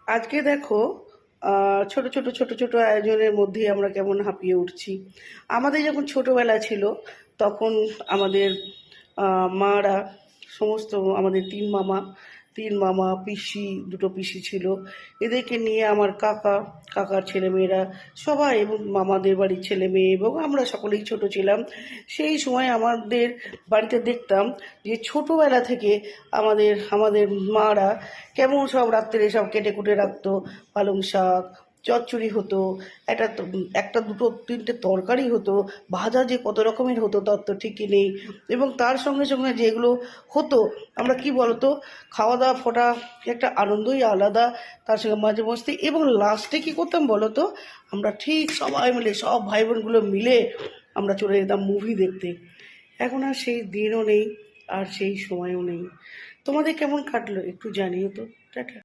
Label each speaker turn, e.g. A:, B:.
A: আজকে দেখো ছোট ছোট ছোট ছোট আয়োজনের মধ্যেই আমরা কেমন হাঁপিয়ে উঠছি। আমাদের যখন ছোটবেলা ছিল তখন আমাদের মারা সমস্ত আমাদের তিন মামা পিসি, দুটো পিসি ছিল, এদেরকে নিয়ে আমার কাকার ছেলেমেয়েরা সবাই এবং মামাদের বাড়ির ছেলে মেয়ে এবং আমরা সকলেই ছোট ছিলাম। সেই সময় আমাদের বাড়িতে দেখতাম যে ছোটবেলা থেকে আমাদের আমাদের মারা কেমন সব রাত্রে সব কেটে কুটে রাখতো। পালং শাক, চচ্চড়ি হতো, একটা দুটো তিনটে তরকারি হতো, ভাজা যে কত রকমের হতো তার তো ঠিকই নেই। এবং তার সঙ্গে সঙ্গে যেগুলো হতো, আমরা কি বলতো, খাওয়া দাওয়া ফোটা একটা আনন্দই আলাদা, তার সঙ্গে মাঝে মস্তি। এবং লাস্টে কি করতাম বলো তো, আমরা ঠিক সবাই মিলে সব ভাই বোনগুলো মিলে আমরা চলে যেতাম মুভি দেখতে। এখন আর সেই দিনও নেই, আর সেই সময়ও নেই। তোমাদের কেমন কাটলো একটু জানিও তো। টাটা।